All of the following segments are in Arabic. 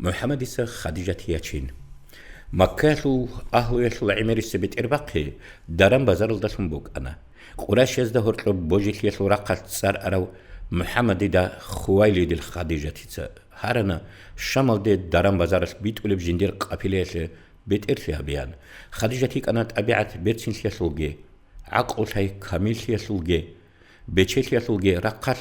محمد إسا خديجة ياتشين مكالو أهلو يشل عمر السبت إرباقي دارم بازار الدسم بوك أنا قراش يزده هرتلو بوجيت يشل راقات سار أرو محمد دا خوالي دي الخديجة تيسا هارنا شمال دي دارم بازار بيت ولب جندير قابلية بيت إرسيها بيان خديجة تيك أنا تابعت بيرسين سيسلوغي عقل شاي كامل سيسلوغي بيتشي سيسلوغي راقات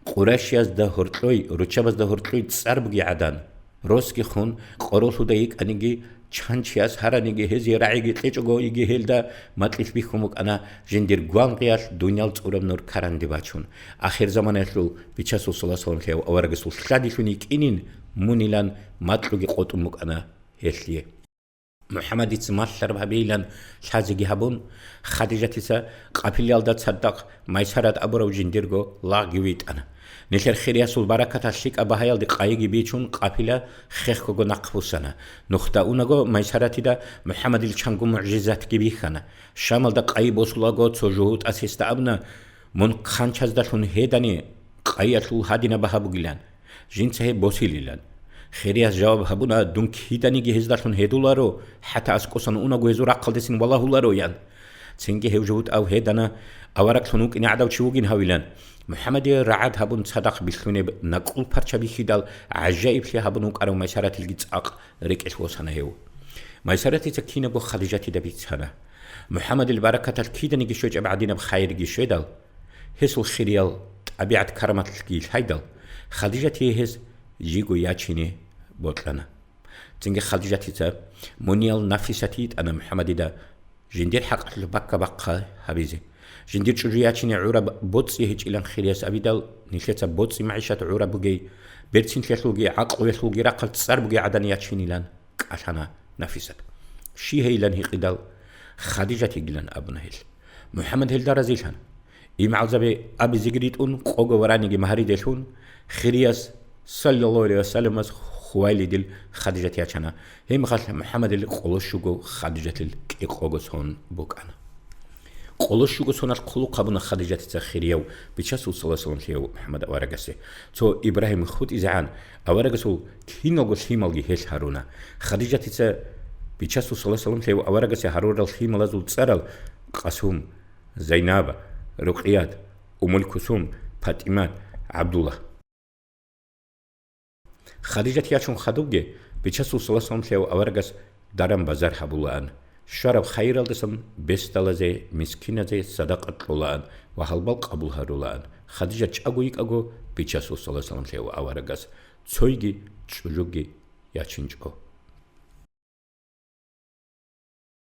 قراش يزده هرتلوي روچابز ده هرتلوي تسار بگي عدان روسكي خون قروسو دا يك أنيجي چانچياس هرانيجي هزي راعيجي تليچوغو يجي هيلدا ماتليس بيخوموك أنا جندير غوانقياس دنيال تورم نور كاران دي باتشون آخر زمان اسلو بيچاسو صلى الله عليه وسلم أورغسو سلاديشوني كينين مونيلان ماتلوغي قوتموك أنا هسليه محمد إتسمال شربها بيلان شازيجي هابون خديجة تسا قابليال دا تصدق مايسارات أبورو جنديرغو لا جويت أنا نشر خيرياسول بركة الشيك أباهايال دي قايجي بيچون قابلا خيخكو نقفوسانا نختا اونغو مايساراتي دا محمد الچانغو معجزات كي بيخانا شامل دا قاي بوسولاغو تسوجوهوت أسيستا أبنا من خانچاز داشون هيداني قاياتلو هادينا بهابو گيلان جنسه بوسيليلان خيرياس جواب هبونا دونك هيداني جهز داشون هيدولارو حتى أسكوسان اونغو هزور عقل دسين والله لارو يان تسنجي هوجوهوت أو هيدانا أوراك لنوك إني عداو تشوغين هاويلان محمد رعاد هابون صدق بسلوني نقول پرچا بيخيدال عجائب شي هابون قرو ميسارات الجيتاق ريكش وسنه هيو ميسارات تكينه بو خديجه دبيتسنا محمد البركه الكيدني جشوج بعدين بخير جشيدال هسل خيريال طبيعه كرمات الكيل هيدال خديجه هز جيغو ياچيني بوتلنا تنجي خديجه تيتا مونيال نفساتيت انا محمد دا جندير حق البكا حبيزي جندير شجياتشيني عرب بوتسي هيج إلان خيرياس أبيدال نشيتا بوتسي معيشة عرب بوغي بيرتين تيسلوغي عقل يسلوغي راقل تسار بوغي عدانياتشيني لان كاشانا نفسات شي هي لان هي قدال خديجة هيلان أبنا هيل محمد هيل دار زيلان إما عزبي أبي زيجريت قوغو ورانيجي مهاري ديلون خيرياس صلى الله عليه وسلم خوالي ديل خديجة ياتشانا هي مخال محمد اللي قولوشوغو خديجة الكي قوغو سون بوك أنا قولوشوغو سونال قلو قابونا خديجة تسخيريو بيشاسو صلى الله عليه وسلم محمد أورغسي تو إبراهيم خود إزعان أورغسو كينوغو سيمالجي هيش هارونا خديجة تسا بيشاسو صلى الله عليه وسلم أورغسي هارور الخيمال زول تسرل قاسوم زيناب رقيات أم الكلثوم فاطمة عبد الله خديجة ياشون خدوجي بيشاسو صلى الله عليه وسلم أورغس دارم بازار حبولان شرب خير الدسم بستلزي مسكينة صدقة لولان وحلبال قبول هرولان خديجة أغويك أغو بيشاسو صلى الله عليه وسلم أورغس تسويجي تشوجي ياشينجو